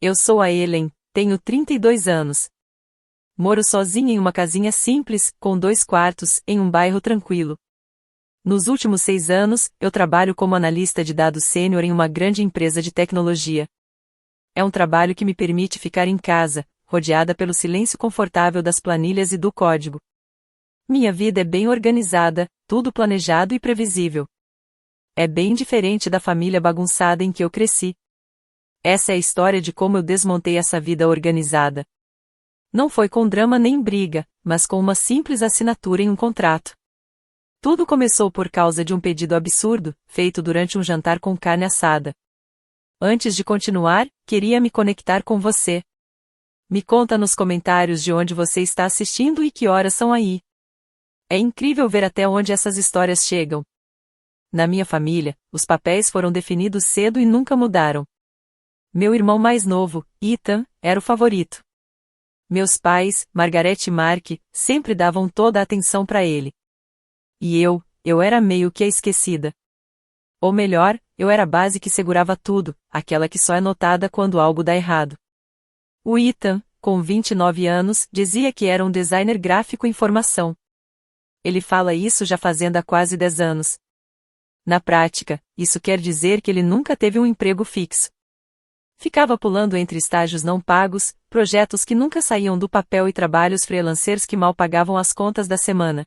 Eu sou a Helen, tenho 32 anos. Moro sozinha em uma casinha simples, com 2 quartos, em um bairro tranquilo. Nos últimos 6 anos, eu trabalho como analista de dados sênior em uma grande empresa de tecnologia. É um trabalho que me permite ficar em casa, rodeada pelo silêncio confortável das planilhas e do código. Minha vida é bem organizada, tudo planejado e previsível. É bem diferente da família bagunçada em que eu cresci. Essa é a história de como eu desmontei essa vida organizada. Não foi com drama nem briga, mas com uma simples assinatura em um contrato. Tudo começou por causa de um pedido absurdo, feito durante um jantar com carne assada. Antes de continuar, queria me conectar com você. Me conta nos comentários de onde você está assistindo e que horas são aí. É incrível ver até onde essas histórias chegam. Na minha família, os papéis foram definidos cedo e nunca mudaram. Meu irmão mais novo, Ethan, era o favorito. Meus pais, Margaret e Mark, sempre davam toda a atenção para ele. E eu era meio que a esquecida. Ou melhor, eu era a base que segurava tudo, aquela que só é notada quando algo dá errado. O Ethan, com 29 anos, dizia que era um designer gráfico em formação. Ele fala isso já fazendo há quase 10 anos. Na prática, isso quer dizer que ele nunca teve um emprego fixo. Ficava pulando entre estágios não pagos, projetos que nunca saíam do papel e trabalhos freelancers que mal pagavam as contas da semana.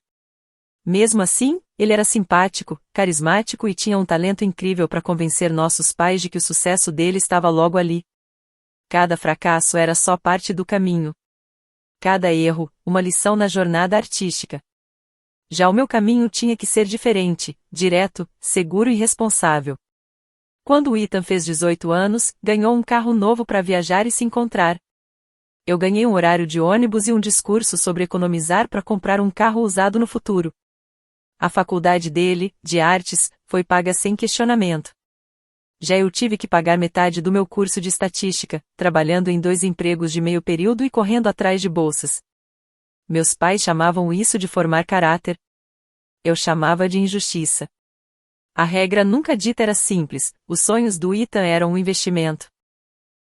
Mesmo assim, ele era simpático, carismático e tinha um talento incrível para convencer nossos pais de que o sucesso dele estava logo ali. Cada fracasso era só parte do caminho. Cada erro, uma lição na jornada artística. Já o meu caminho tinha que ser diferente, direto, seguro e responsável. Quando o Ethan fez 18 anos, ganhou um carro novo para viajar e se encontrar. Eu ganhei um horário de ônibus e um discurso sobre economizar para comprar um carro usado no futuro. A faculdade dele, de artes, foi paga sem questionamento. Já eu tive que pagar metade do meu curso de estatística, trabalhando em 2 empregos de meio período e correndo atrás de bolsas. Meus pais chamavam isso de formar caráter. Eu chamava de injustiça. A regra nunca dita era simples, os sonhos do Ethan eram um investimento.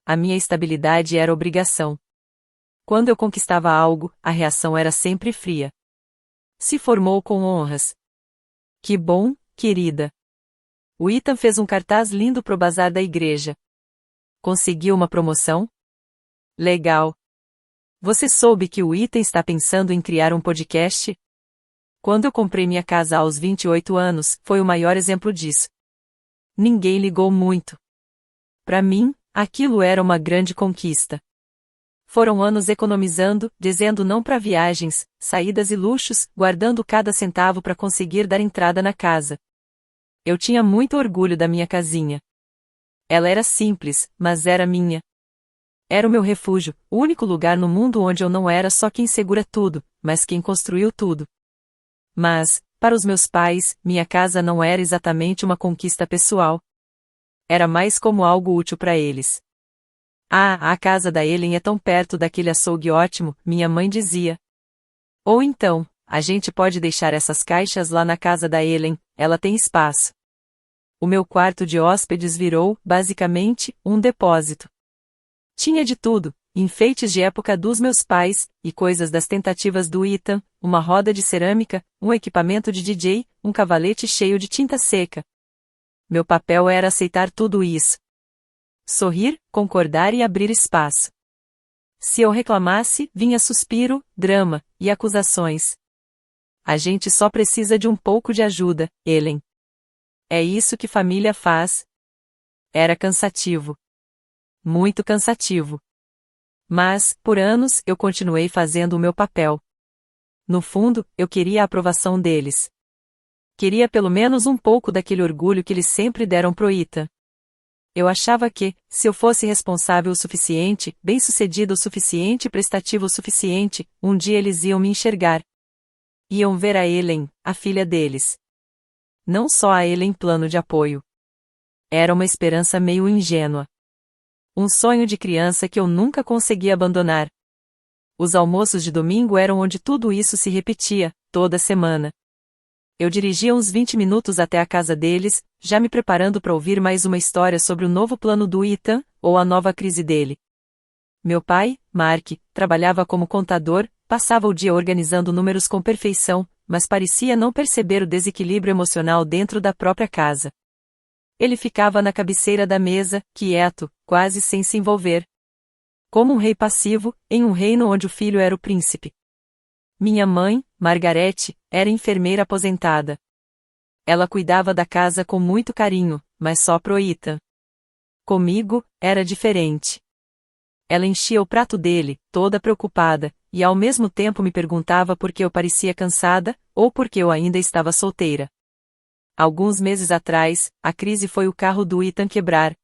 A minha estabilidade era obrigação. Quando eu conquistava algo, a reação era sempre fria. Se formou com honras. Que bom, querida. O Ethan fez um cartaz lindo pro bazar da igreja. Conseguiu uma promoção? Legal. Você soube que o Ethan está pensando em criar um podcast? Quando eu comprei minha casa aos 28 anos, foi o maior exemplo disso. Ninguém ligou muito. Para mim, aquilo era uma grande conquista. Foram anos economizando, dizendo não para viagens, saídas e luxos, guardando cada centavo para conseguir dar entrada na casa. Eu tinha muito orgulho da minha casinha. Ela era simples, mas era minha. Era o meu refúgio, o único lugar no mundo onde eu não era só quem segura tudo, mas quem construiu tudo. Mas, para os meus pais, minha casa não era exatamente uma conquista pessoal. Era mais como algo útil para eles. Ah, a casa da Helen é tão perto daquele açougue ótimo, minha mãe dizia. Ou então, a gente pode deixar essas caixas lá na casa da Helen, ela tem espaço. O meu quarto de hóspedes virou, basicamente, um depósito. Tinha de tudo, enfeites de época dos meus pais, e coisas das tentativas do Ethan, uma roda de cerâmica, um equipamento de DJ, um cavalete cheio de tinta seca. Meu papel era aceitar tudo isso. Sorrir, concordar e abrir espaço. Se eu reclamasse, vinha suspiro, drama, e acusações. A gente só precisa de um pouco de ajuda, Helen. É isso que família faz. Era cansativo. Muito cansativo. Mas, por anos, eu continuei fazendo o meu papel. No fundo, eu queria a aprovação deles. Queria pelo menos um pouco daquele orgulho que eles sempre deram pro Ethan. Eu achava que, se eu fosse responsável o suficiente, bem-sucedido o suficiente e prestativo o suficiente, um dia eles iam me enxergar. Iam ver a Helen, a filha deles. Não só a Helen plano de apoio. Era uma esperança meio ingênua. Um sonho de criança que eu nunca consegui abandonar. Os almoços de domingo eram onde tudo isso se repetia, toda semana. Eu dirigia uns 20 minutos até a casa deles, já me preparando para ouvir mais uma história sobre o novo plano do Ethan, ou a nova crise dele. Meu pai, Mark, trabalhava como contador, passava o dia organizando números com perfeição, mas parecia não perceber o desequilíbrio emocional dentro da própria casa. Ele ficava na cabeceira da mesa, quieto, quase sem se envolver. Como um rei passivo, em um reino onde o filho era o príncipe. Minha mãe, Margarete, era enfermeira aposentada. Ela cuidava da casa com muito carinho, mas só pro Ethan. Comigo, era diferente. Ela enchia o prato dele, toda preocupada, e ao mesmo tempo me perguntava por que eu parecia cansada, ou por que eu ainda estava solteira. Alguns meses atrás, a crise foi o carro do Ethan quebrar.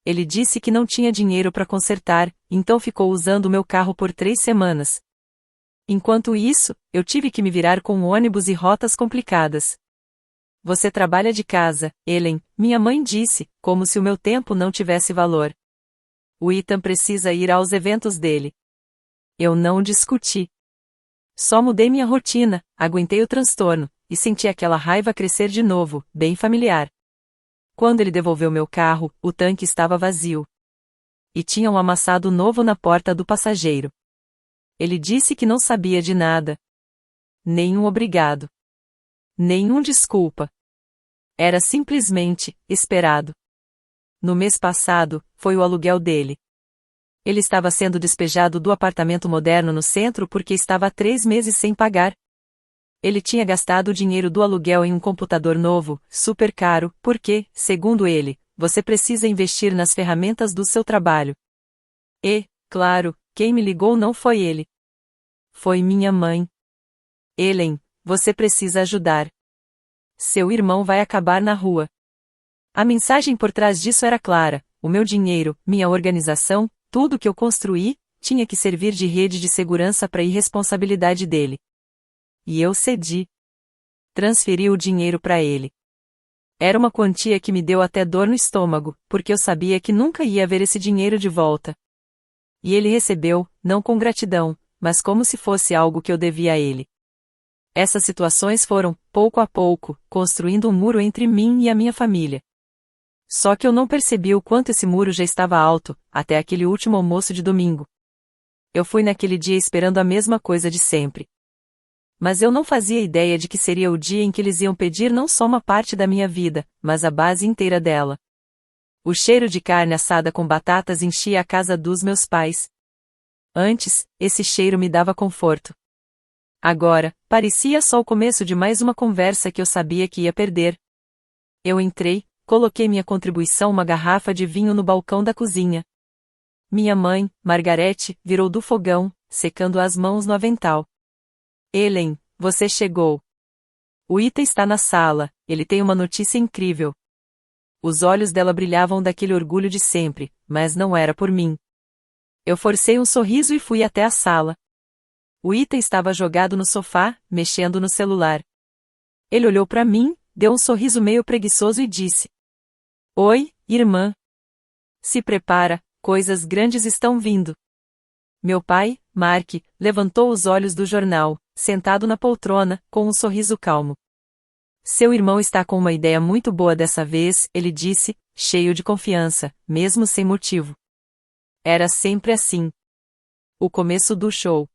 Ele disse que não tinha dinheiro para consertar, então ficou usando o meu carro por 3 semanas. Enquanto isso, eu tive que me virar com ônibus e rotas complicadas. Você trabalha de casa, Ellen, minha mãe disse, como se o meu tempo não tivesse valor. O Ethan precisa ir aos eventos dele. Eu não discuti. Só mudei minha rotina, aguentei o transtorno, e senti aquela raiva crescer de novo, bem familiar. Quando ele devolveu meu carro, o tanque estava vazio. E tinha um amassado novo na porta do passageiro. Ele disse que não sabia de nada. Nenhum obrigado. Nenhum desculpa. Era simplesmente esperado. No mês passado, foi o aluguel dele. Ele estava sendo despejado do apartamento moderno no centro porque estava há 3 meses sem pagar. Ele tinha gastado o dinheiro do aluguel em um computador novo, super caro, porque, segundo ele, você precisa investir nas ferramentas do seu trabalho. E, claro, quem me ligou não foi ele. Foi minha mãe. Ellen, você precisa ajudar. Seu irmão vai acabar na rua. A mensagem por trás disso era clara: o meu dinheiro, minha organização, tudo que eu construí, tinha que servir de rede de segurança para a irresponsabilidade dele. E eu cedi. Transferi o dinheiro para ele. Era uma quantia que me deu até dor no estômago, porque eu sabia que nunca ia ver esse dinheiro de volta. E ele recebeu, não com gratidão, mas como se fosse algo que eu devia a ele. Essas situações foram, pouco a pouco, construindo um muro entre mim e a minha família. Só que eu não percebi o quanto esse muro já estava alto, até aquele último almoço de domingo. Eu fui naquele dia esperando a mesma coisa de sempre. Mas eu não fazia ideia de que seria o dia em que eles iam pedir não só uma parte da minha vida, mas a base inteira dela. O cheiro de carne assada com batatas enchia a casa dos meus pais. Antes, esse cheiro me dava conforto. Agora, parecia só o começo de mais uma conversa que eu sabia que ia perder. Eu entrei, coloquei minha contribuição, uma garrafa de vinho no balcão da cozinha. Minha mãe, Margarete, virou do fogão, secando as mãos no avental. Ellen, você chegou. O Ethan está na sala, ele tem uma notícia incrível. Os olhos dela brilhavam daquele orgulho de sempre, mas não era por mim. Eu forcei um sorriso e fui até a sala. O Ethan estava jogado no sofá, mexendo no celular. Ele olhou para mim, deu um sorriso meio preguiçoso e disse: Oi, irmã. Se prepara, coisas grandes estão vindo. Meu pai, Mark, levantou os olhos do jornal, sentado na poltrona, com um sorriso calmo. Seu irmão está com uma ideia muito boa dessa vez, ele disse, cheio de confiança, mesmo sem motivo. Era sempre assim. O começo do show.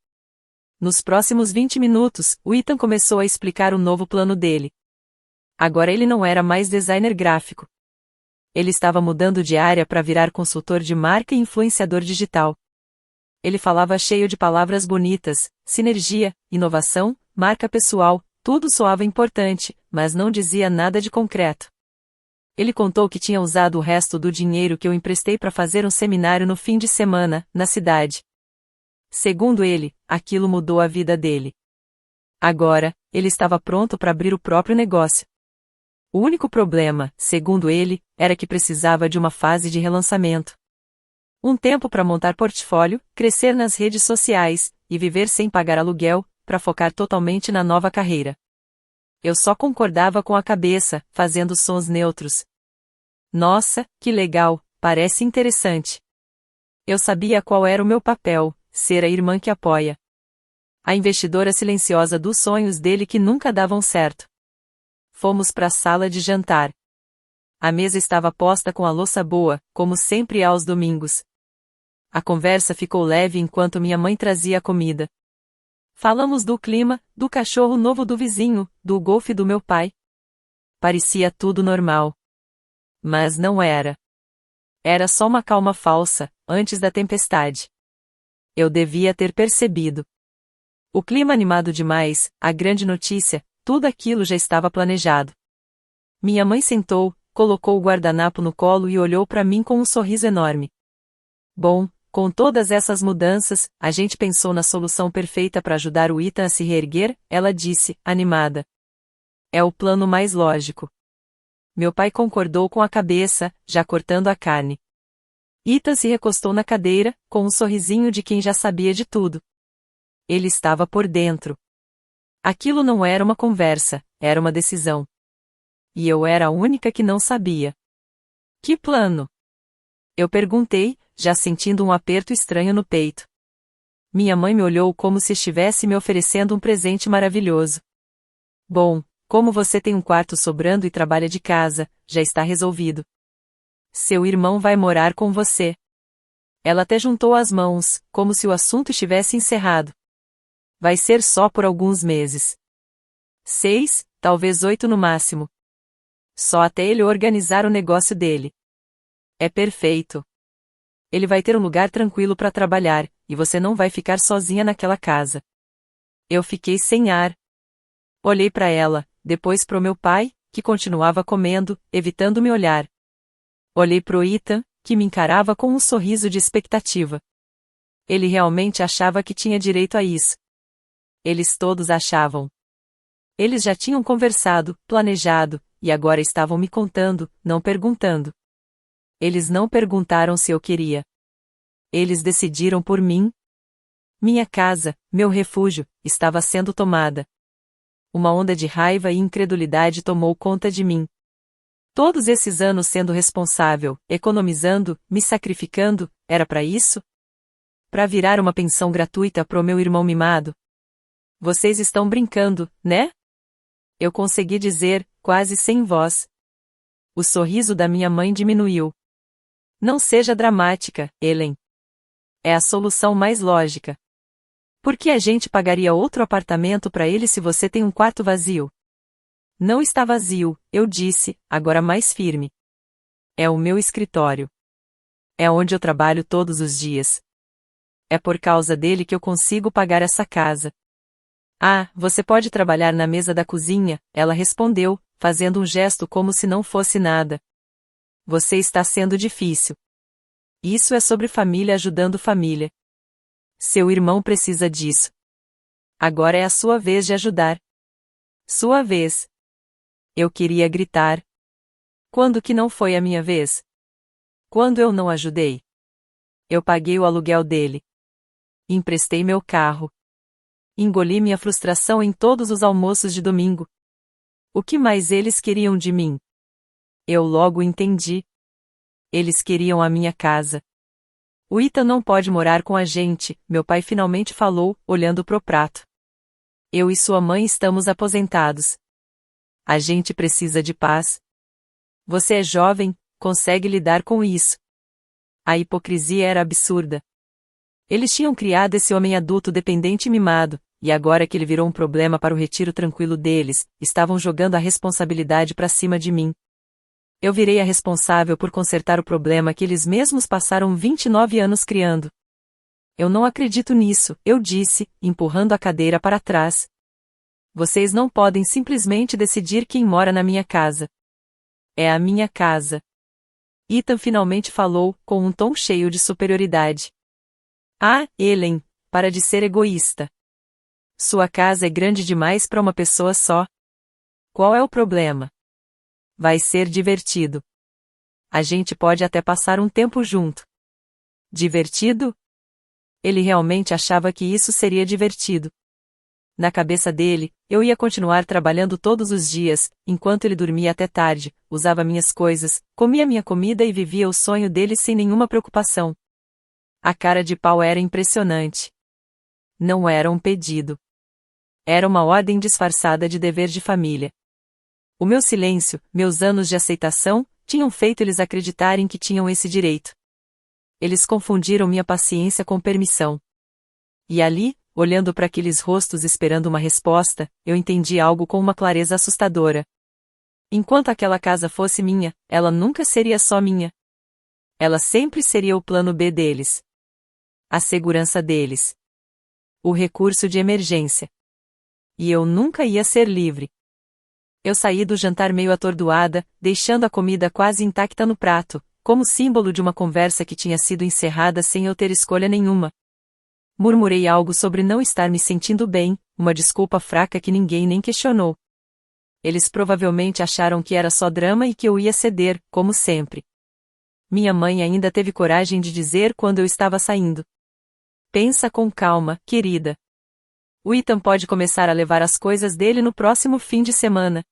Nos próximos 20 minutos, o Ethan começou a explicar o novo plano dele. Agora ele não era mais designer gráfico. Ele estava mudando de área para virar consultor de marca e influenciador digital. Ele falava cheio de palavras bonitas, sinergia, inovação, marca pessoal, tudo soava importante, mas não dizia nada de concreto. Ele contou que tinha usado o resto do dinheiro que eu emprestei para fazer um seminário no fim de semana, na cidade. Segundo ele, aquilo mudou a vida dele. Agora, ele estava pronto para abrir o próprio negócio. O único problema, segundo ele, era que precisava de uma fase de relançamento. Um tempo para montar portfólio, crescer nas redes sociais, e viver sem pagar aluguel, para focar totalmente na nova carreira. Eu só concordava com a cabeça, fazendo sons neutros. Nossa, que legal, parece interessante. Eu sabia qual era o meu papel, ser a irmã que apoia. A investidora silenciosa dos sonhos dele que nunca davam certo. Fomos para a sala de jantar. A mesa estava posta com a louça boa, como sempre aos domingos. A conversa ficou leve enquanto minha mãe trazia a comida. Falamos do clima, do cachorro novo do vizinho, do golfe do meu pai. Parecia tudo normal. Mas não era. Era só uma calma falsa, antes da tempestade. Eu devia ter percebido. O clima animado demais, a grande notícia, tudo aquilo já estava planejado. Minha mãe sentou, colocou o guardanapo no colo e olhou para mim com um sorriso enorme. Bom, com todas essas mudanças, a gente pensou na solução perfeita para ajudar o Ethan a se reerguer, ela disse, animada. É o plano mais lógico. Meu pai concordou com a cabeça, já cortando a carne. Ethan se recostou na cadeira, com um sorrisinho de quem já sabia de tudo. Ele estava por dentro. Aquilo não era uma conversa, era uma decisão. E eu era a única que não sabia. Que plano? Eu perguntei, já sentindo um aperto estranho no peito. Minha mãe me olhou como se estivesse me oferecendo um presente maravilhoso. Bom, como você tem um quarto sobrando e trabalha de casa, já está resolvido. Seu irmão vai morar com você. Ela até juntou as mãos, como se o assunto estivesse encerrado. Vai ser só por alguns meses. 6, talvez 8 no máximo. Só até ele organizar o negócio dele. É perfeito. Ele vai ter um lugar tranquilo para trabalhar, e você não vai ficar sozinha naquela casa. Eu fiquei sem ar. Olhei para ela, depois pro meu pai, que continuava comendo, evitando me olhar. Olhei pro Ethan, que me encarava com um sorriso de expectativa. Ele realmente achava que tinha direito a isso. Eles todos achavam. Eles já tinham conversado, planejado, e agora estavam me contando, não perguntando. Eles não perguntaram se eu queria. Eles decidiram por mim. Minha casa, meu refúgio, estava sendo tomada. Uma onda de raiva e incredulidade tomou conta de mim. Todos esses anos sendo responsável, economizando, me sacrificando, era para isso? Para virar uma pensão gratuita pro meu irmão mimado? Vocês estão brincando, né? Eu consegui dizer, quase sem voz. O sorriso da minha mãe diminuiu. Não seja dramática, Ellen. É a solução mais lógica. Por que a gente pagaria outro apartamento para ele se você tem um quarto vazio? Não está vazio, eu disse, agora mais firme. É o meu escritório. É onde eu trabalho todos os dias. É por causa dele que eu consigo pagar essa casa. Ah, você pode trabalhar na mesa da cozinha, ela respondeu, fazendo um gesto como se não fosse nada. Você está sendo difícil. Isso é sobre família ajudando família. Seu irmão precisa disso. Agora é a sua vez de ajudar. Sua vez. Eu queria gritar. Quando que não foi a minha vez? Quando eu não ajudei? Eu paguei o aluguel dele. Emprestei meu carro. Engoli minha frustração em todos os almoços de domingo. O que mais eles queriam de mim? Eu logo entendi. Eles queriam a minha casa. O Ethan não pode morar com a gente, meu pai finalmente falou, olhando pro prato. Eu e sua mãe estamos aposentados. A gente precisa de paz. Você é jovem, consegue lidar com isso. A hipocrisia era absurda. Eles tinham criado esse homem adulto dependente e mimado, e agora que ele virou um problema para o retiro tranquilo deles, estavam jogando a responsabilidade para cima de mim. Eu virei a responsável por consertar o problema que eles mesmos passaram 29 anos criando. Eu não acredito nisso, eu disse, empurrando a cadeira para trás. Vocês não podem simplesmente decidir quem mora na minha casa. É a minha casa. Ethan finalmente falou, com um tom cheio de superioridade. Ah, Ellen, para de ser egoísta. Sua casa é grande demais para uma pessoa só. Qual é o problema? Vai ser divertido. A gente pode até passar um tempo junto. Divertido? Ele realmente achava que isso seria divertido. Na cabeça dele, eu ia continuar trabalhando todos os dias, enquanto ele dormia até tarde, usava minhas coisas, comia minha comida e vivia o sonho dele sem nenhuma preocupação. A cara de pau era impressionante. Não era um pedido. Era uma ordem disfarçada de dever de família. O meu silêncio, meus anos de aceitação, tinham feito eles acreditarem que tinham esse direito. Eles confundiram minha paciência com permissão. E ali, olhando para aqueles rostos esperando uma resposta, eu entendi algo com uma clareza assustadora. Enquanto aquela casa fosse minha, ela nunca seria só minha. Ela sempre seria o plano B deles. A segurança deles. O recurso de emergência. E eu nunca ia ser livre. Eu saí do jantar meio atordoada, deixando a comida quase intacta no prato, como símbolo de uma conversa que tinha sido encerrada sem eu ter escolha nenhuma. Murmurei algo sobre não estar me sentindo bem, uma desculpa fraca que ninguém nem questionou. Eles provavelmente acharam que era só drama e que eu ia ceder, como sempre. Minha mãe ainda teve coragem de dizer quando eu estava saindo. Pensa com calma, querida. O Ethan pode começar a levar as coisas dele no próximo fim de semana.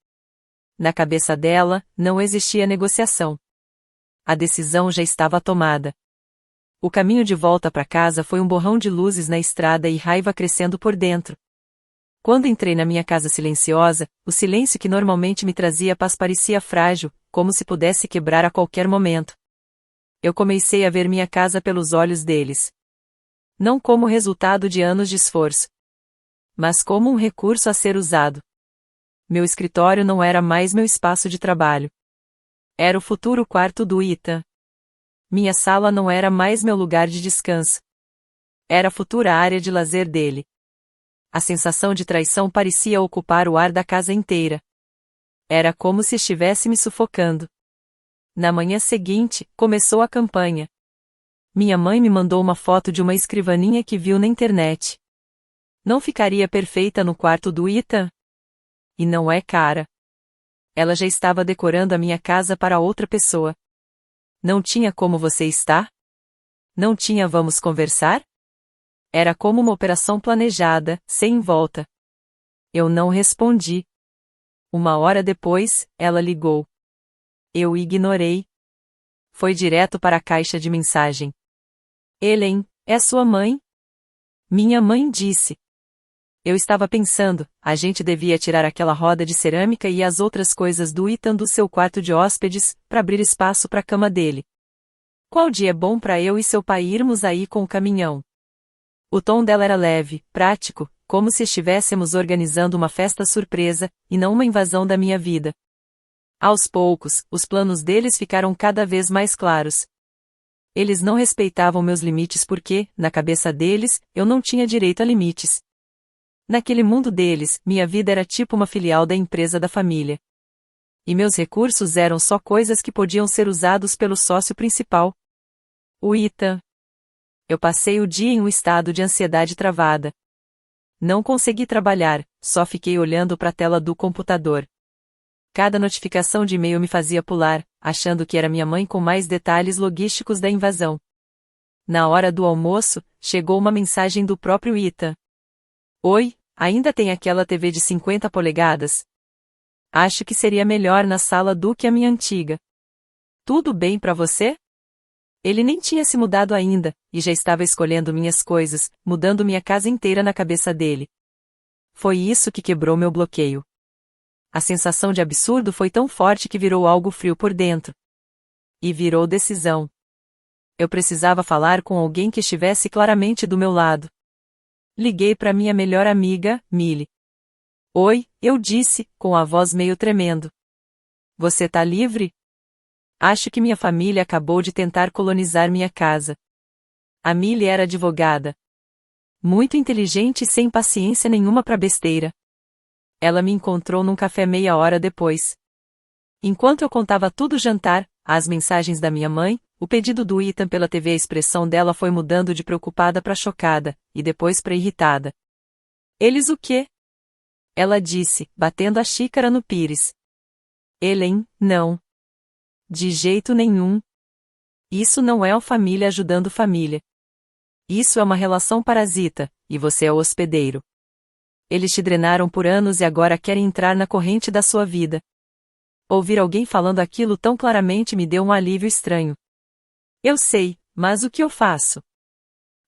Na cabeça dela, não existia negociação. A decisão já estava tomada. O caminho de volta para casa foi um borrão de luzes na estrada e raiva crescendo por dentro. Quando entrei na minha casa silenciosa, o silêncio que normalmente me trazia paz parecia frágil, como se pudesse quebrar a qualquer momento. Eu comecei a ver minha casa pelos olhos deles. Não como resultado de anos de esforço, mas como um recurso a ser usado. Meu escritório não era mais meu espaço de trabalho. Era o futuro quarto do Ethan. Minha sala não era mais meu lugar de descanso. Era a futura área de lazer dele. A sensação de traição parecia ocupar o ar da casa inteira. Era como se estivesse me sufocando. Na manhã seguinte, começou a campanha. Minha mãe me mandou uma foto de uma escrivaninha que viu na internet. Não ficaria perfeita no quarto do Ethan? E não é cara. Ela já estava decorando a minha casa para outra pessoa. Não tinha como você está? Não tinha vamos conversar? Era como uma operação planejada, sem volta. Eu não respondi. Uma hora depois, ela ligou. Eu ignorei. Foi direto para a caixa de mensagem. Ellen, é sua mãe? Minha mãe disse. Eu estava pensando, a gente devia tirar aquela roda de cerâmica e as outras coisas do Ethan do seu quarto de hóspedes, para abrir espaço para a cama dele. Qual dia é bom para eu e seu pai irmos aí com o caminhão? O tom dela era leve, prático, como se estivéssemos organizando uma festa surpresa, e não uma invasão da minha vida. Aos poucos, os planos deles ficaram cada vez mais claros. Eles não respeitavam meus limites porque, na cabeça deles, eu não tinha direito a limites. Naquele mundo deles, minha vida era tipo uma filial da empresa da família. E meus recursos eram só coisas que podiam ser usados pelo sócio principal. O Ethan. Eu passei o dia em um estado de ansiedade travada. Não consegui trabalhar, só fiquei olhando para a tela do computador. Cada notificação de e-mail me fazia pular, achando que era minha mãe com mais detalhes logísticos da invasão. Na hora do almoço, chegou uma mensagem do próprio Ethan. Oi, ainda tem aquela TV de 50 polegadas? Acho que seria melhor na sala do que a minha antiga. Tudo bem para você? Ele nem tinha se mudado ainda, e já estava escolhendo minhas coisas, mudando minha casa inteira na cabeça dele. Foi isso que quebrou meu bloqueio. A sensação de absurdo foi tão forte que virou algo frio por dentro. E virou decisão. Eu precisava falar com alguém que estivesse claramente do meu lado. Liguei para minha melhor amiga, Millie. Oi, eu disse, com a voz meio tremendo. Você tá livre? Acho que minha família acabou de tentar colonizar minha casa. A Millie era advogada. Muito inteligente e sem paciência nenhuma para besteira. Ela me encontrou num café meia hora depois. Enquanto eu contava tudo o jantar, as mensagens da minha mãe, o pedido do Ethan pela TV, a expressão dela foi mudando de preocupada para chocada, e depois para irritada. Eles o quê? Ela disse, batendo a xícara no pires. Ellen, não. De jeito nenhum. Isso não é uma família ajudando família. Isso é uma relação parasita, e você é o hospedeiro. Eles te drenaram por anos e agora querem entrar na corrente da sua vida. Ouvir alguém falando aquilo tão claramente me deu um alívio estranho. Eu sei, mas o que eu faço?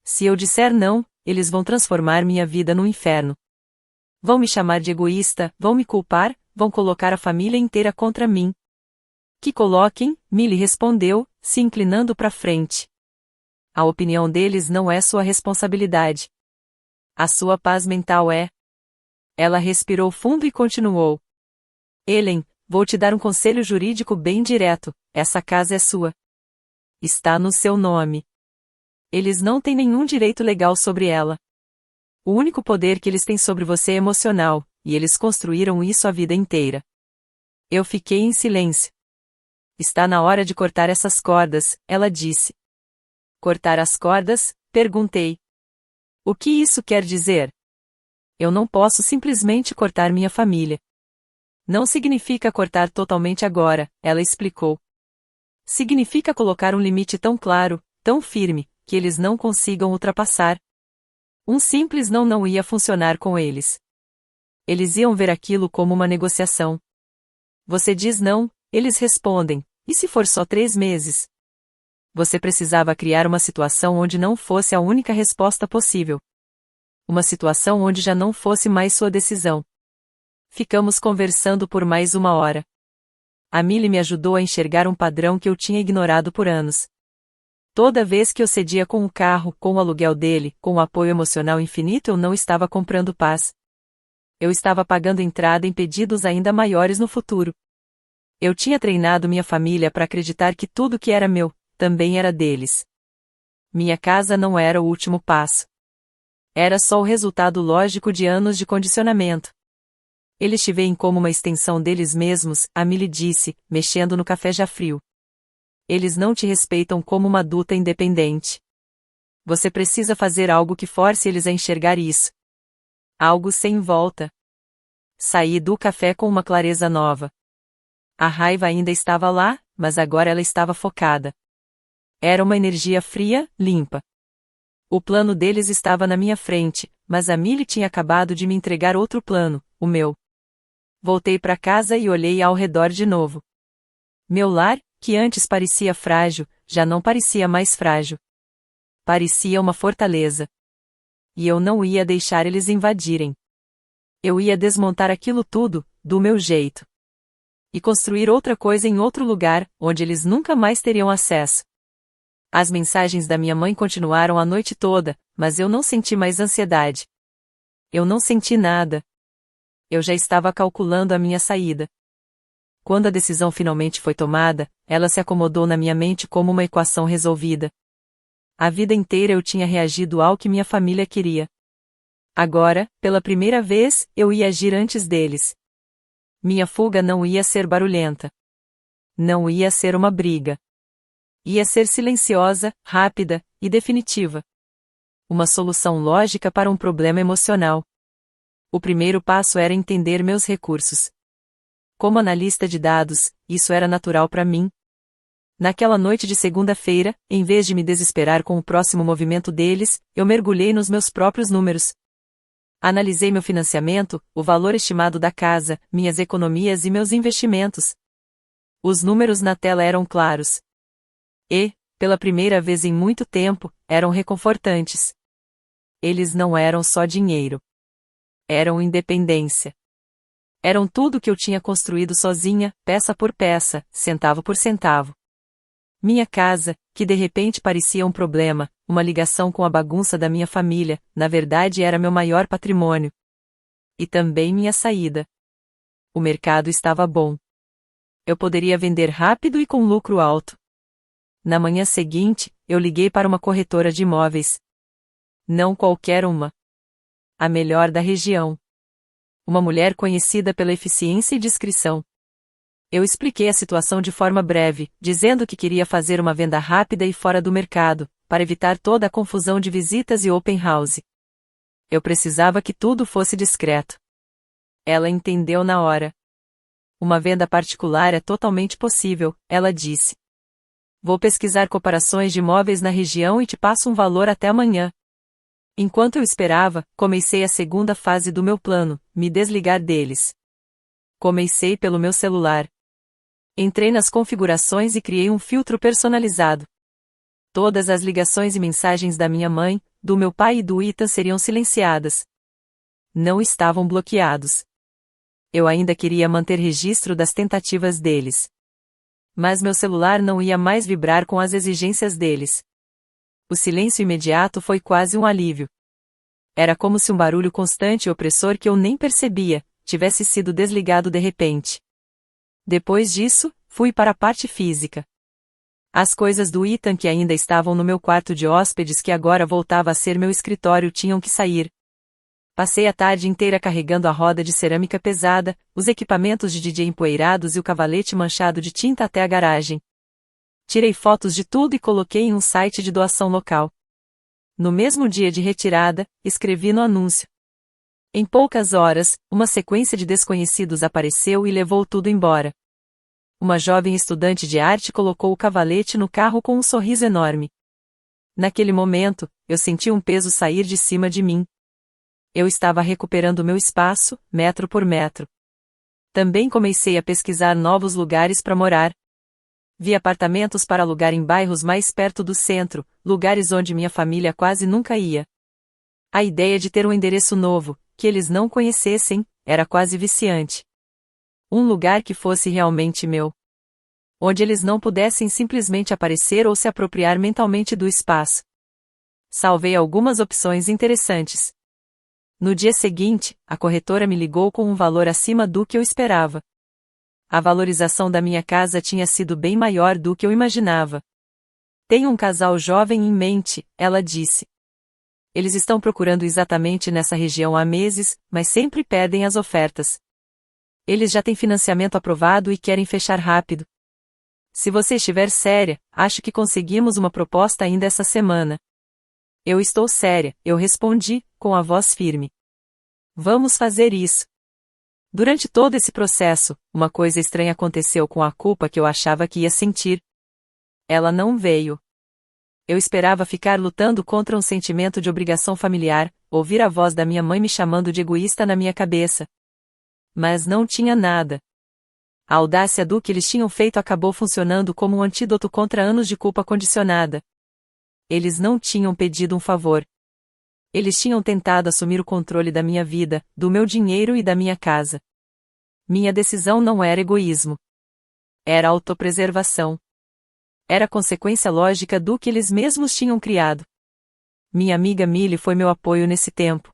Se eu disser não, eles vão transformar minha vida num inferno. Vão me chamar de egoísta, vão me culpar, vão colocar a família inteira contra mim. Que coloquem, Millie respondeu, se inclinando para frente. A opinião deles não é sua responsabilidade. A sua paz mental é. Ela respirou fundo e continuou. Ellen, vou te dar um conselho jurídico bem direto: essa casa é sua. Está no seu nome. Eles não têm nenhum direito legal sobre ela. O único poder que eles têm sobre você é emocional, e eles construíram isso a vida inteira. Eu fiquei em silêncio. Está na hora de cortar essas cordas, ela disse. Cortar as cordas? Perguntei. O que isso quer dizer? Eu não posso simplesmente cortar minha família. Não significa cortar totalmente agora, ela explicou. Significa colocar um limite tão claro, tão firme, que eles não consigam ultrapassar. Um simples não ia funcionar com eles. Eles iam ver aquilo como uma negociação. Você diz não, eles respondem, e se for só 3 meses? Você precisava criar uma situação onde não fosse a única resposta possível. Uma situação onde já não fosse mais sua decisão. Ficamos conversando por mais 1 hora. A Millie me ajudou a enxergar um padrão que eu tinha ignorado por anos. Toda vez que eu cedia com o carro, com o aluguel dele, com o apoio emocional infinito, eu não estava comprando paz. Eu estava pagando entrada em pedidos ainda maiores no futuro. Eu tinha treinado minha família para acreditar que tudo que era meu, também era deles. Minha casa não era o último passo. Era só o resultado lógico de anos de condicionamento. Eles te veem como uma extensão deles mesmos, a Millie disse, mexendo no café já frio. Eles não te respeitam como uma adulta independente. Você precisa fazer algo que force eles a enxergar isso. Algo sem volta. Saí do café com uma clareza nova. A raiva ainda estava lá, mas agora ela estava focada. Era uma energia fria, limpa. O plano deles estava na minha frente, mas a Millie tinha acabado de me entregar outro plano, o meu. Voltei para casa e olhei ao redor de novo. Meu lar, que antes parecia frágil, já não parecia mais frágil. Parecia uma fortaleza. E eu não ia deixar eles invadirem. Eu ia desmontar aquilo tudo, do meu jeito. E construir outra coisa em outro lugar, onde eles nunca mais teriam acesso. As mensagens da minha mãe continuaram a noite toda, mas eu não senti mais ansiedade. Eu não senti nada. Eu já estava calculando a minha saída. Quando a decisão finalmente foi tomada, ela se acomodou na minha mente como uma equação resolvida. A vida inteira eu tinha reagido ao que minha família queria. Agora, pela primeira vez, eu ia agir antes deles. Minha fuga não ia ser barulhenta. Não ia ser uma briga. Ia ser silenciosa, rápida e definitiva. Uma solução lógica para um problema emocional. O primeiro passo era entender meus recursos. Como analista de dados, isso era natural para mim. Naquela noite de segunda-feira, em vez de me desesperar com o próximo movimento deles, eu mergulhei nos meus próprios números. Analisei meu financiamento, o valor estimado da casa, minhas economias e meus investimentos. Os números na tela eram claros. E, pela primeira vez em muito tempo, eram reconfortantes. Eles não eram só dinheiro. Eram independência. Eram tudo que eu tinha construído sozinha, peça por peça, centavo por centavo. Minha casa, que de repente parecia um problema, uma ligação com a bagunça da minha família, na verdade era meu maior patrimônio. E também minha saída. O mercado estava bom. Eu poderia vender rápido e com lucro alto. Na manhã seguinte, eu liguei para uma corretora de imóveis. Não qualquer uma. A melhor da região. Uma mulher conhecida pela eficiência e discrição. Eu expliquei a situação de forma breve, dizendo que queria fazer uma venda rápida e fora do mercado, para evitar toda a confusão de visitas e open house. Eu precisava que tudo fosse discreto. Ela entendeu na hora. Uma venda particular é totalmente possível, ela disse. Vou pesquisar comparações de imóveis na região e te passo um valor até amanhã. Enquanto eu esperava, comecei a segunda fase do meu plano, me desligar deles. Comecei pelo meu celular. Entrei nas configurações e criei um filtro personalizado. Todas as ligações e mensagens da minha mãe, do meu pai e do Ethan seriam silenciadas. Não estavam bloqueados. Eu ainda queria manter registro das tentativas deles. Mas meu celular não ia mais vibrar com as exigências deles. O silêncio imediato foi quase um alívio. Era como se um barulho constante e opressor que eu nem percebia, tivesse sido desligado de repente. Depois disso, fui para a parte física. As coisas do Ethan que ainda estavam no meu quarto de hóspedes, que agora voltava a ser meu escritório, tinham que sair. Passei a tarde inteira carregando a roda de cerâmica pesada, os equipamentos de DJ empoeirados e o cavalete manchado de tinta até a garagem. Tirei fotos de tudo e coloquei em um site de doação local. No mesmo dia de retirada, escrevi no anúncio. Em poucas horas, uma sequência de desconhecidos apareceu e levou tudo embora. Uma jovem estudante de arte colocou o cavalete no carro com um sorriso enorme. Naquele momento, eu senti um peso sair de cima de mim. Eu estava recuperando meu espaço, metro por metro. Também comecei a pesquisar novos lugares para morar. Vi apartamentos para alugar em bairros mais perto do centro, lugares onde minha família quase nunca ia. A ideia de ter um endereço novo, que eles não conhecessem, era quase viciante. Um lugar que fosse realmente meu. Onde eles não pudessem simplesmente aparecer ou se apropriar mentalmente do espaço. Salvei algumas opções interessantes. No dia seguinte, a corretora me ligou com um valor acima do que eu esperava. A valorização da minha casa tinha sido bem maior do que eu imaginava. Tenho um casal jovem em mente, ela disse. Eles estão procurando exatamente nessa região há meses, mas sempre perdem as ofertas. Eles já têm financiamento aprovado e querem fechar rápido. Se você estiver séria, acho que conseguimos uma proposta ainda essa semana. Eu estou séria, eu respondi, com a voz firme. Vamos fazer isso. Durante todo esse processo, uma coisa estranha aconteceu com a culpa que eu achava que ia sentir. Ela não veio. Eu esperava ficar lutando contra um sentimento de obrigação familiar, ouvir a voz da minha mãe me chamando de egoísta na minha cabeça. Mas não tinha nada. A audácia do que eles tinham feito acabou funcionando como um antídoto contra anos de culpa condicionada. Eles não tinham pedido um favor. Eles tinham tentado assumir o controle da minha vida, do meu dinheiro e da minha casa. Minha decisão não era egoísmo. Era autopreservação. Era consequência lógica do que eles mesmos tinham criado. Minha amiga Millie foi meu apoio nesse tempo.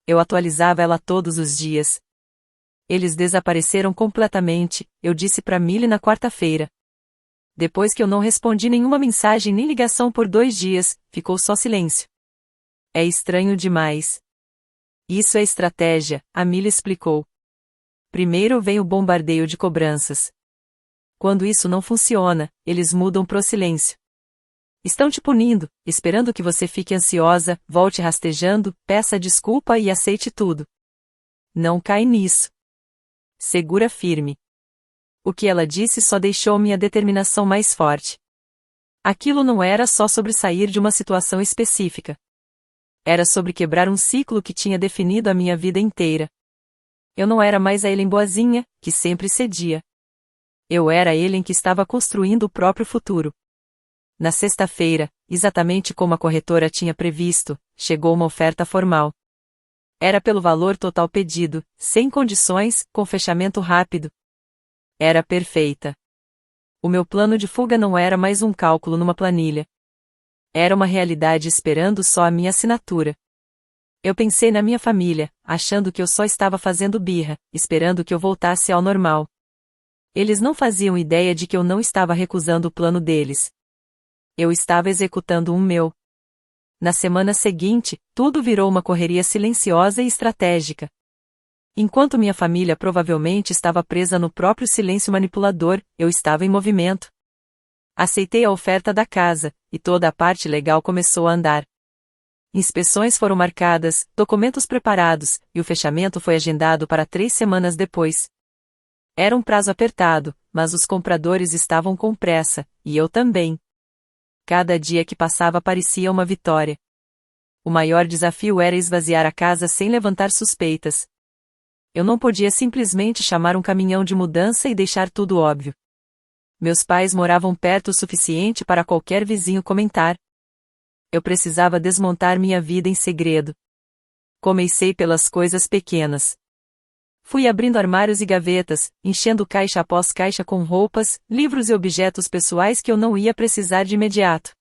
Eu atualizava ela todos os dias. Eles desapareceram completamente, eu disse para Millie na quarta-feira. Depois que eu não respondi nenhuma mensagem nem ligação por 2 dias, ficou só silêncio. É estranho demais. Isso é estratégia, a Millie explicou. Primeiro vem o bombardeio de cobranças. Quando isso não funciona, eles mudam pro silêncio. Estão te punindo, esperando que você fique ansiosa, volte rastejando, peça desculpa e aceite tudo. Não cai nisso. Segura firme. O que ela disse só deixou minha determinação mais forte. Aquilo não era só sobre sair de uma situação específica. Era sobre quebrar um ciclo que tinha definido a minha vida inteira. Eu não era mais a Ellen boazinha, que sempre cedia. Eu era a Ellen que estava construindo o próprio futuro. Na sexta-feira, exatamente como a corretora tinha previsto, chegou uma oferta formal. Era pelo valor total pedido, sem condições, com fechamento rápido. Era perfeita. O meu plano de fuga não era mais um cálculo numa planilha. Era uma realidade esperando só a minha assinatura. Eu pensei na minha família, achando que eu só estava fazendo birra, esperando que eu voltasse ao normal. Eles não faziam ideia de que eu não estava recusando o plano deles. Eu estava executando um meu. Na semana seguinte, tudo virou uma correria silenciosa e estratégica. Enquanto minha família provavelmente estava presa no próprio silêncio manipulador, eu estava em movimento. Aceitei a oferta da casa, e toda a parte legal começou a andar. Inspeções foram marcadas, documentos preparados, e o fechamento foi agendado para 3 semanas depois. Era um prazo apertado, mas os compradores estavam com pressa, e eu também. Cada dia que passava parecia uma vitória. O maior desafio era esvaziar a casa sem levantar suspeitas. Eu não podia simplesmente chamar um caminhão de mudança e deixar tudo óbvio. Meus pais moravam perto o suficiente para qualquer vizinho comentar. Eu precisava desmontar minha vida em segredo. Comecei pelas coisas pequenas. Fui abrindo armários e gavetas, enchendo caixa após caixa com roupas, livros e objetos pessoais que eu não ia precisar de imediato.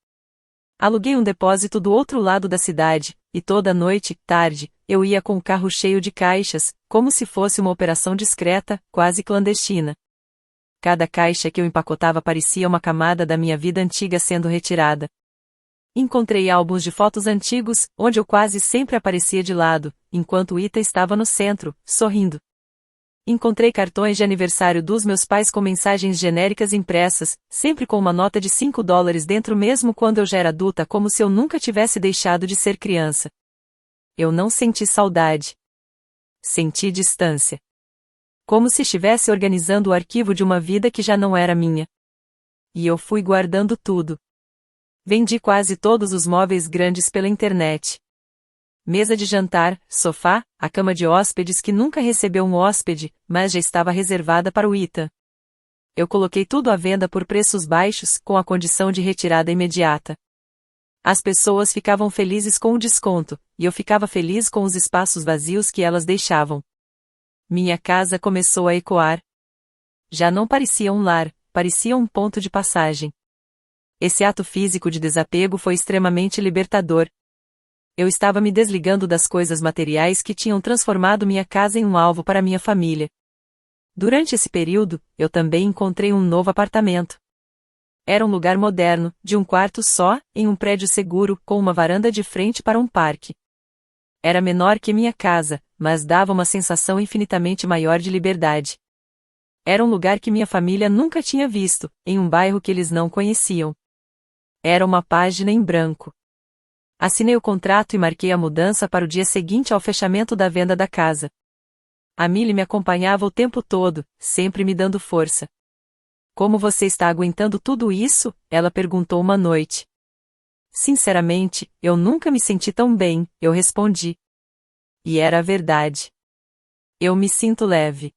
Aluguei um depósito do outro lado da cidade, e toda noite, tarde, eu ia com o carro cheio de caixas, como se fosse uma operação discreta, quase clandestina. Cada caixa que eu empacotava parecia uma camada da minha vida antiga sendo retirada. Encontrei álbuns de fotos antigos, onde eu quase sempre aparecia de lado, enquanto Ita estava no centro, sorrindo. Encontrei cartões de aniversário dos meus pais com mensagens genéricas impressas, sempre com uma nota de $5 dentro mesmo quando eu já era adulta, como se eu nunca tivesse deixado de ser criança. Eu não senti saudade. Senti distância. Como se estivesse organizando o arquivo de uma vida que já não era minha. E eu fui guardando tudo. Vendi quase todos os móveis grandes pela internet. Mesa de jantar, sofá, a cama de hóspedes que nunca recebeu um hóspede, mas já estava reservada para o Ita. Eu coloquei tudo à venda por preços baixos, com a condição de retirada imediata. As pessoas ficavam felizes com o desconto, e eu ficava feliz com os espaços vazios que elas deixavam. Minha casa começou a ecoar. Já não parecia um lar, parecia um ponto de passagem. Esse ato físico de desapego foi extremamente libertador. Eu estava me desligando das coisas materiais que tinham transformado minha casa em um alvo para minha família. Durante esse período, eu também encontrei um novo apartamento. Era um lugar moderno, de um quarto só, em um prédio seguro, com uma varanda de frente para um parque. Era menor que minha casa, mas dava uma sensação infinitamente maior de liberdade. Era um lugar que minha família nunca tinha visto, em um bairro que eles não conheciam. Era uma página em branco. Assinei o contrato e marquei a mudança para o dia seguinte ao fechamento da venda da casa. A Millie me acompanhava o tempo todo, sempre me dando força. Como você está aguentando tudo isso? Ela perguntou uma noite. Sinceramente, eu nunca me senti tão bem, eu respondi. E era a verdade. Eu me sinto leve.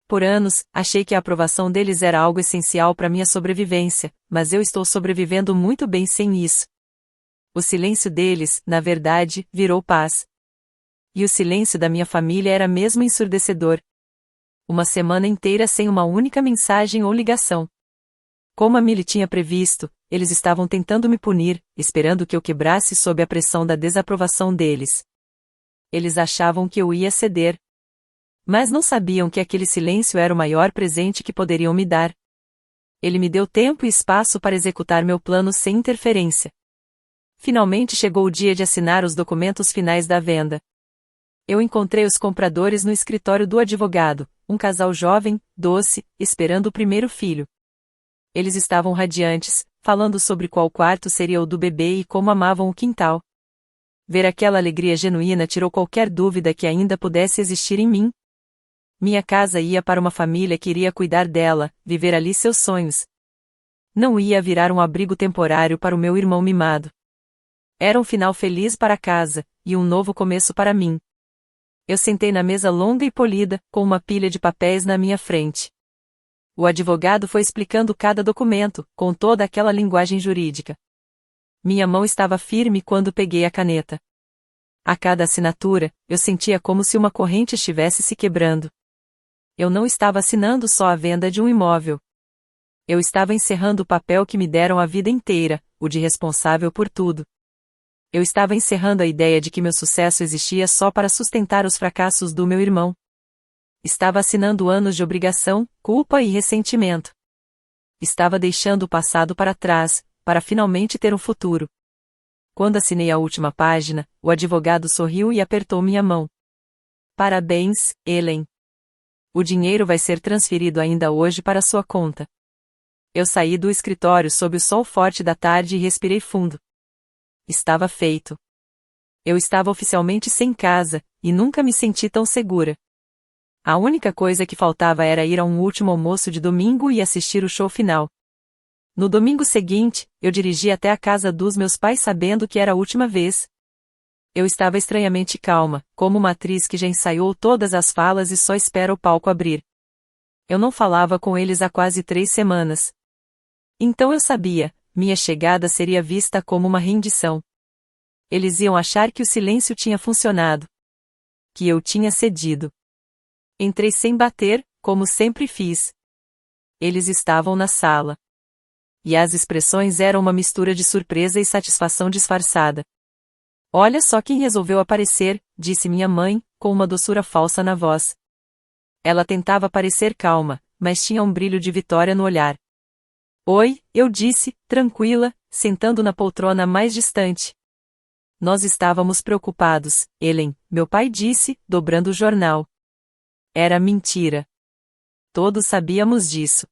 Por anos, achei que a aprovação deles era algo essencial para minha sobrevivência, mas eu estou sobrevivendo muito bem sem isso. O silêncio deles, na verdade, virou paz. E o silêncio da minha família era mesmo ensurdecedor. Uma semana inteira sem uma única mensagem ou ligação. Como a Millie tinha previsto, eles estavam tentando me punir, esperando que eu quebrasse sob a pressão da desaprovação deles. Eles achavam que eu ia ceder. Mas não sabiam que aquele silêncio era o maior presente que poderiam me dar. Ele me deu tempo e espaço para executar meu plano sem interferência. Finalmente chegou o dia de assinar os documentos finais da venda. Eu encontrei os compradores no escritório do advogado, um casal jovem, doce, esperando o primeiro filho. Eles estavam radiantes, falando sobre qual quarto seria o do bebê e como amavam o quintal. Ver aquela alegria genuína tirou qualquer dúvida que ainda pudesse existir em mim. Minha casa ia para uma família que iria cuidar dela, viver ali seus sonhos. Não ia virar um abrigo temporário para o meu irmão mimado. Era um final feliz para a casa, e um novo começo para mim. Eu sentei na mesa longa e polida, com uma pilha de papéis na minha frente. O advogado foi explicando cada documento, com toda aquela linguagem jurídica. Minha mão estava firme quando peguei a caneta. A cada assinatura, eu sentia como se uma corrente estivesse se quebrando. Eu não estava assinando só a venda de um imóvel. Eu estava encerrando o papel que me deram a vida inteira, o de responsável por tudo. Eu estava encerrando a ideia de que meu sucesso existia só para sustentar os fracassos do meu irmão. Estava assinando anos de obrigação, culpa e ressentimento. Estava deixando o passado para trás, para finalmente ter um futuro. Quando assinei a última página, o advogado sorriu e apertou minha mão. Parabéns, Ellen. O dinheiro vai ser transferido ainda hoje para sua conta. Eu saí do escritório sob o sol forte da tarde e respirei fundo. Estava feito. Eu estava oficialmente sem casa, e nunca me senti tão segura. A única coisa que faltava era ir a um último almoço de domingo e assistir o show final. No domingo seguinte, eu dirigi até a casa dos meus pais sabendo que era a última vez. Eu estava estranhamente calma, como uma atriz que já ensaiou todas as falas e só espera o palco abrir. Eu não falava com eles há quase 3 semanas. Então eu sabia, minha chegada seria vista como uma rendição. Eles iam achar que o silêncio tinha funcionado. Que eu tinha cedido. Entrei sem bater, como sempre fiz. Eles estavam na sala. E as expressões eram uma mistura de surpresa e satisfação disfarçada. Olha só quem resolveu aparecer, disse minha mãe, com uma doçura falsa na voz. Ela tentava parecer calma, mas tinha um brilho de vitória no olhar. Oi, eu disse, tranquila, sentando na poltrona mais distante. Nós estávamos preocupados, Ellen, meu pai disse, dobrando o jornal. Era mentira. Todos sabíamos disso.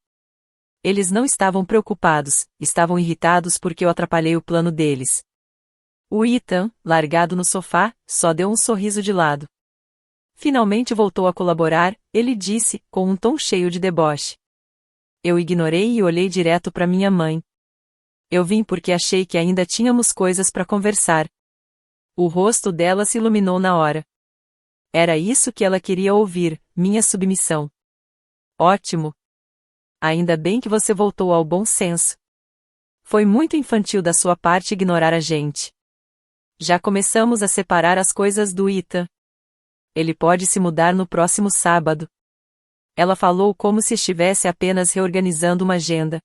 Eles não estavam preocupados, estavam irritados porque eu atrapalhei o plano deles. O Ethan, largado no sofá, só deu um sorriso de lado. Finalmente voltou a colaborar, ele disse, com um tom cheio de deboche. Eu ignorei e olhei direto para minha mãe. Eu vim porque achei que ainda tínhamos coisas para conversar. O rosto dela se iluminou na hora. Era isso que ela queria ouvir, minha submissão. Ótimo. Ainda bem que você voltou ao bom senso. Foi muito infantil da sua parte ignorar a gente. Já começamos a separar as coisas do Ethan. Ele pode se mudar no próximo sábado. Ela falou como se estivesse apenas reorganizando uma agenda.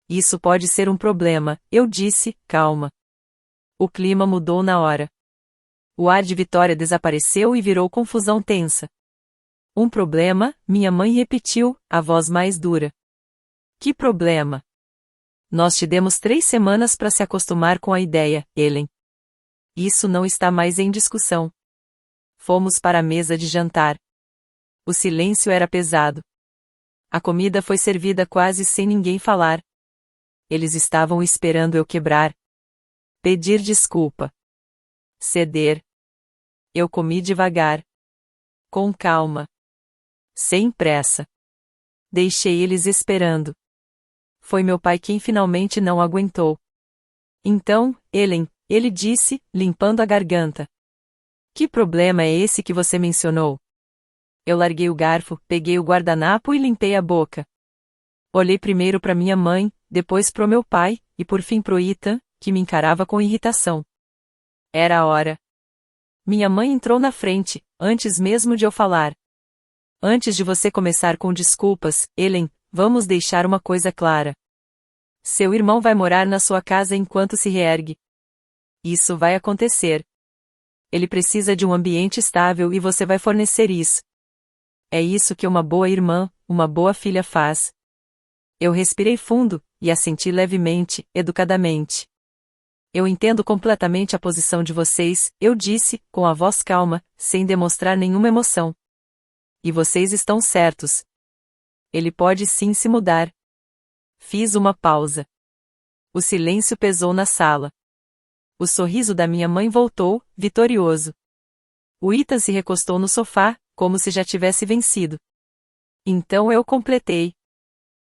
Isso pode ser um problema, eu disse, calma. O clima mudou na hora. O ar de vitória desapareceu e virou confusão tensa. Um problema, minha mãe repetiu, a voz mais dura. Que problema? Nós te demos 3 semanas para se acostumar com a ideia, Ellen. Isso não está mais em discussão. Fomos para a mesa de jantar. O silêncio era pesado. A comida foi servida quase sem ninguém falar. Eles estavam esperando eu quebrar. Pedir desculpa. Ceder. Eu comi devagar. Com calma. Sem pressa. Deixei eles esperando. Foi meu pai quem finalmente não aguentou. Então, Ellen, ele disse, limpando a garganta. Que problema é esse que você mencionou? Eu larguei o garfo, peguei o guardanapo e limpei a boca. Olhei primeiro para minha mãe, depois pro meu pai, e por fim pro Ethan, que me encarava com irritação. Era a hora. Minha mãe entrou na frente, antes mesmo de eu falar. Antes de você começar com desculpas, Ellen, vamos deixar uma coisa clara. Seu irmão vai morar na sua casa enquanto se reergue. Isso vai acontecer. Ele precisa de um ambiente estável e você vai fornecer isso. É isso que uma boa irmã, uma boa filha faz. Eu respirei fundo, e assenti levemente, educadamente. Eu entendo completamente a posição de vocês, eu disse, com a voz calma, sem demonstrar nenhuma emoção. E vocês estão certos. Ele pode sim se mudar. Fiz uma pausa. O silêncio pesou na sala. O sorriso da minha mãe voltou, vitorioso. O Ethan se recostou no sofá, como se já tivesse vencido. Então eu completei.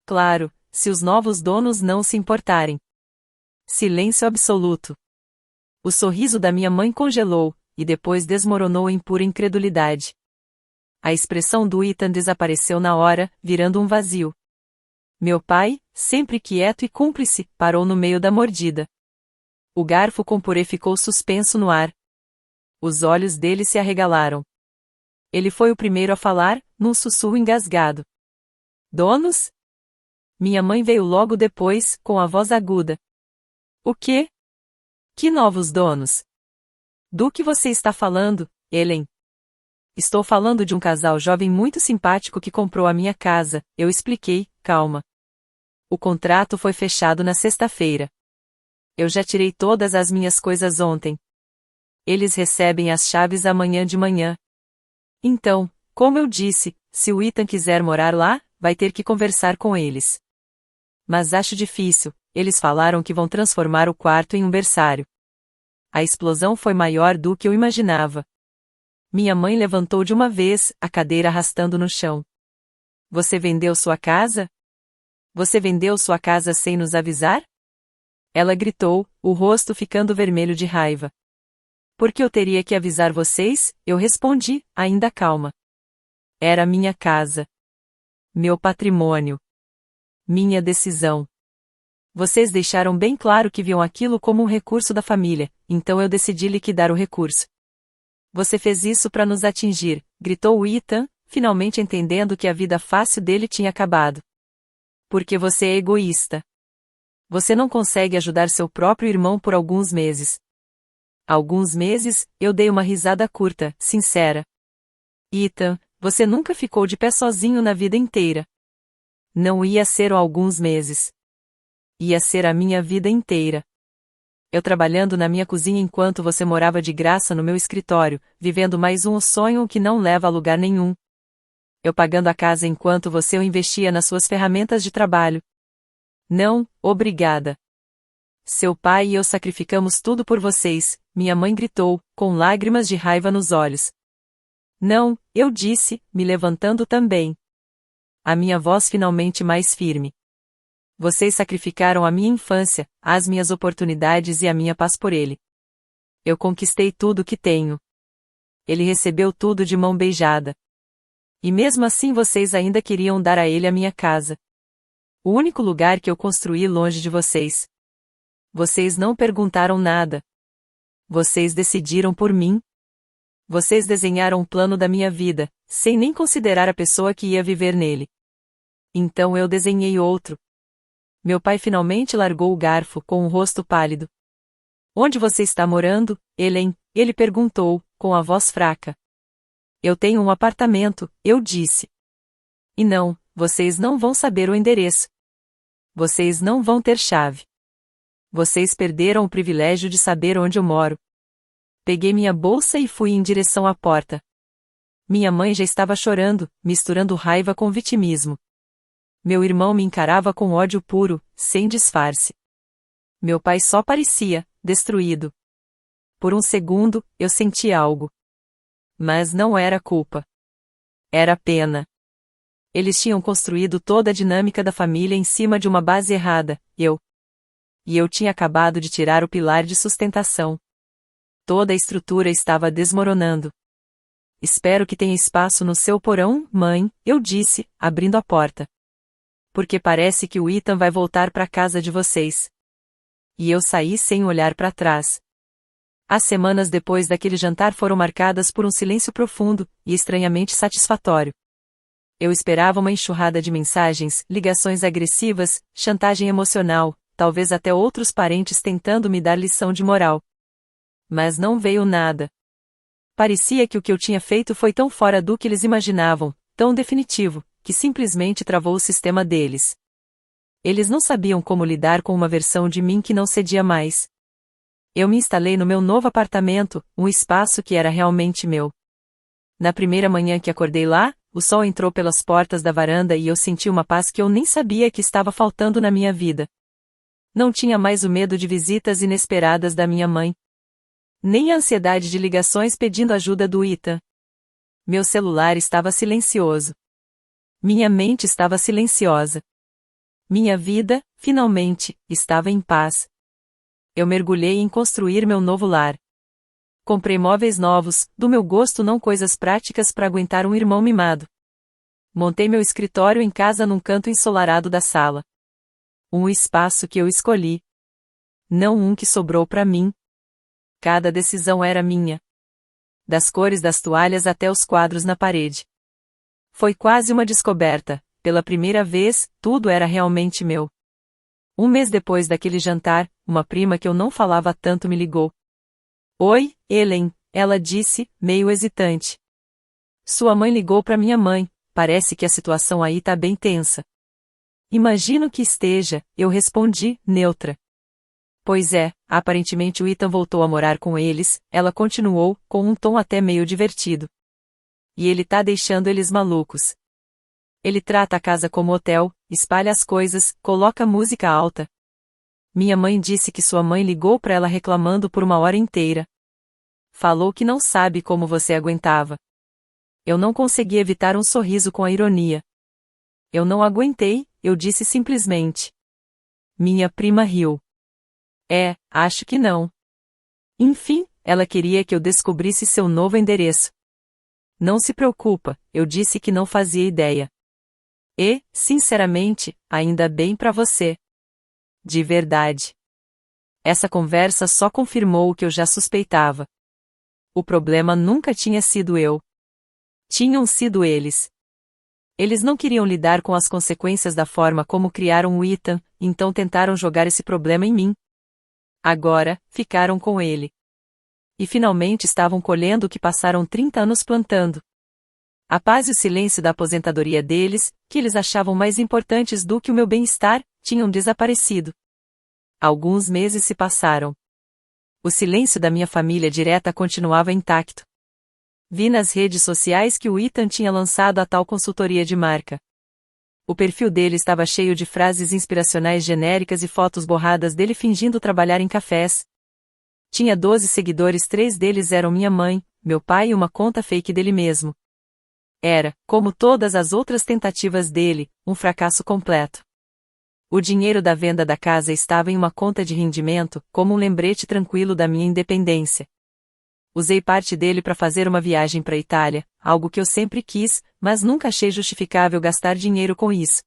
Claro, se os novos donos não se importarem. Silêncio absoluto. O sorriso da minha mãe congelou, e depois desmoronou em pura incredulidade. A expressão do Ethan desapareceu na hora, virando um vazio. Meu pai, sempre quieto e cúmplice, parou no meio da mordida. O garfo com purê ficou suspenso no ar. Os olhos dele se arregalaram. Ele foi o primeiro a falar, num sussurro engasgado. Donos? Minha mãe veio logo depois, com a voz aguda. O quê? Que novos donos? Do que você está falando, Ellen? Estou falando de um casal jovem muito simpático que comprou a minha casa, eu expliquei, calma. O contrato foi fechado na sexta-feira. Eu já tirei todas as minhas coisas ontem. Eles recebem as chaves amanhã de manhã. Então, como eu disse, se o Ethan quiser morar lá, vai ter que conversar com eles. Mas acho difícil, eles falaram que vão transformar o quarto em um berçário. A explosão foi maior do que eu imaginava. Minha mãe levantou de uma vez, a cadeira arrastando no chão. Você vendeu sua casa? Você vendeu sua casa sem nos avisar? Ela gritou, o rosto ficando vermelho de raiva. Por que eu teria que avisar vocês? Eu respondi, ainda calma. Era minha casa. Meu patrimônio. Minha decisão. Vocês deixaram bem claro que viam aquilo como um recurso da família, então eu decidi liquidar o recurso. Você fez isso para nos atingir, gritou Ethan, finalmente entendendo que a vida fácil dele tinha acabado. Porque você é egoísta. Você não consegue ajudar seu próprio irmão por alguns meses. Alguns meses, eu dei uma risada curta, sincera. Ethan, você nunca ficou de pé sozinho na vida inteira. Não ia ser alguns meses. Ia ser a minha vida inteira. Eu trabalhando na minha cozinha enquanto você morava de graça no meu escritório, vivendo mais um sonho que não leva a lugar nenhum. Eu pagando a casa enquanto você o investia nas suas ferramentas de trabalho. Não, obrigada. Seu pai e eu sacrificamos tudo por vocês, minha mãe gritou, com lágrimas de raiva nos olhos. Não, eu disse, me levantando também. A minha voz finalmente mais firme. Vocês sacrificaram a minha infância, as minhas oportunidades e a minha paz por ele. Eu conquistei tudo o que tenho. Ele recebeu tudo de mão beijada. E mesmo assim vocês ainda queriam dar a ele a minha casa. O único lugar que eu construí longe de vocês. Vocês não perguntaram nada. Vocês decidiram por mim. Vocês desenharam um plano da minha vida, sem nem considerar a pessoa que ia viver nele. Então eu desenhei outro. Meu pai finalmente largou o garfo com o rosto pálido. Onde você está morando, Helen? Ele perguntou, com a voz fraca. Eu tenho um apartamento, eu disse. E não, vocês não vão saber o endereço. Vocês não vão ter chave. Vocês perderam o privilégio de saber onde eu moro. Peguei minha bolsa e fui em direção à porta. Minha mãe já estava chorando, misturando raiva com vitimismo. Meu irmão me encarava com ódio puro, sem disfarce. Meu pai só parecia, destruído. Por um segundo, eu senti algo. Mas não era culpa. Era pena. Eles tinham construído toda a dinâmica da família em cima de uma base errada, E eu tinha acabado de tirar o pilar de sustentação. Toda a estrutura estava desmoronando. Espero que tenha espaço no seu porão, mãe, eu disse, abrindo a porta. Porque parece que o Ethan vai voltar para casa de vocês. E eu saí sem olhar para trás. As semanas depois daquele jantar foram marcadas por um silêncio profundo e estranhamente satisfatório. Eu esperava uma enxurrada de mensagens, ligações agressivas, chantagem emocional, talvez até outros parentes tentando me dar lição de moral. Mas não veio nada. Parecia que o que eu tinha feito foi tão fora do que eles imaginavam, tão definitivo, que simplesmente travou o sistema deles. Eles não sabiam como lidar com uma versão de mim que não cedia mais. Eu me instalei no meu novo apartamento, um espaço que era realmente meu. Na primeira manhã que acordei lá, o sol entrou pelas portas da varanda e eu senti uma paz que eu nem sabia que estava faltando na minha vida. Não tinha mais o medo de visitas inesperadas da minha mãe. Nem a ansiedade de ligações pedindo ajuda do Ethan. Meu celular estava silencioso. Minha mente estava silenciosa. Minha vida, finalmente, estava em paz. Eu mergulhei em construir meu novo lar. Comprei móveis novos, do meu gosto não coisas práticas para aguentar um irmão mimado. Montei meu escritório em casa num canto ensolarado da sala. Um espaço que eu escolhi. Não um que sobrou para mim. Cada decisão era minha. Das cores das toalhas até os quadros na parede. Foi quase uma descoberta, pela primeira vez, tudo era realmente meu. Um mês depois daquele jantar, uma prima que eu não falava tanto me ligou. Oi, Helen, ela disse, meio hesitante. Sua mãe ligou para minha mãe, parece que a situação aí tá bem tensa. Imagino que esteja, eu respondi, neutra. Pois é, aparentemente o Ethan voltou a morar com eles, ela continuou, com um tom até meio divertido. E ele tá deixando eles malucos. Ele trata a casa como hotel, espalha as coisas, coloca música alta. Minha mãe disse que sua mãe ligou para ela reclamando por uma hora inteira. Falou que não sabe como você aguentava. Eu não consegui evitar um sorriso com a ironia. Eu não aguentei, eu disse simplesmente. Minha prima riu. Acho que não. Enfim, ela queria que eu descobrisse seu novo endereço. Não se preocupa, eu disse que não fazia ideia. E, sinceramente, ainda bem pra você. De verdade. Essa conversa só confirmou o que eu já suspeitava. O problema nunca tinha sido eu. Tinham sido eles. Eles não queriam lidar com as consequências da forma como criaram o Ethan, então tentaram jogar esse problema em mim. Agora, ficaram com ele. E finalmente estavam colhendo o que passaram 30 anos plantando. A paz e o silêncio da aposentadoria deles, que eles achavam mais importantes do que o meu bem-estar, tinham desaparecido. Alguns meses se passaram. O silêncio da minha família direta continuava intacto. Vi nas redes sociais que o Ethan tinha lançado a tal consultoria de marca. O perfil dele estava cheio de frases inspiracionais genéricas e fotos borradas dele fingindo trabalhar em cafés. Tinha 12 seguidores, 3 deles eram minha mãe, meu pai e uma conta fake dele mesmo. Era, como todas as outras tentativas dele, um fracasso completo. O dinheiro da venda da casa estava em uma conta de rendimento, como um lembrete tranquilo da minha independência. Usei parte dele para fazer uma viagem para a Itália, algo que eu sempre quis, mas nunca achei justificável gastar dinheiro com isso.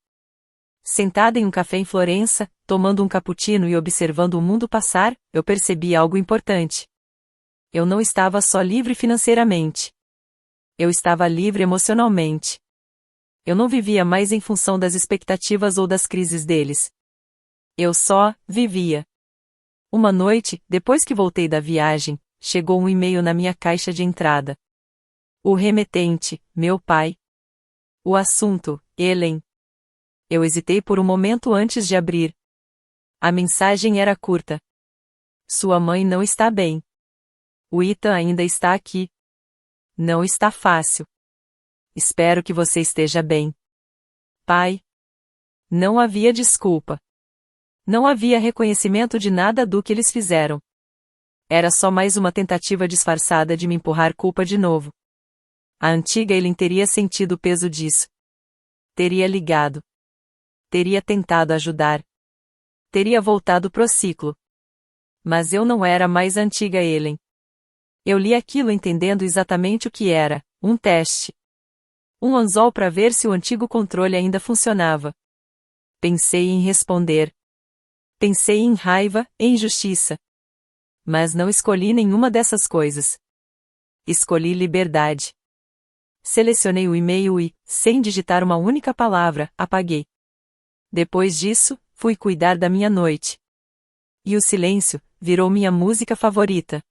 Sentada em um café em Florença, tomando um cappuccino e observando o mundo passar, eu percebi algo importante. Eu não estava só livre financeiramente. Eu estava livre emocionalmente. Eu não vivia mais em função das expectativas ou das crises deles. Eu só vivia. Uma noite, depois que voltei da viagem, chegou um e-mail na minha caixa de entrada. O remetente, meu pai. O assunto, Ellen. Eu hesitei por um momento antes de abrir. A mensagem era curta. Sua mãe não está bem. O Ethan ainda está aqui. Não está fácil. Espero que você esteja bem. Pai. Não havia desculpa. Não havia reconhecimento de nada do que eles fizeram. Era só mais uma tentativa disfarçada de me empurrar culpa de novo. A antiga Ellen teria sentido o peso disso. Teria ligado. Teria tentado ajudar. Teria voltado pro ciclo. Mas eu não era mais a antiga Ellen. Eu li aquilo entendendo exatamente o que era, um teste. Um anzol para ver se o antigo controle ainda funcionava. Pensei em responder. Pensei em raiva, em injustiça. Mas não escolhi nenhuma dessas coisas. Escolhi liberdade. Selecionei o e-mail e, sem digitar uma única palavra, apaguei. Depois disso, fui cuidar da minha noite. E o silêncio virou minha música favorita.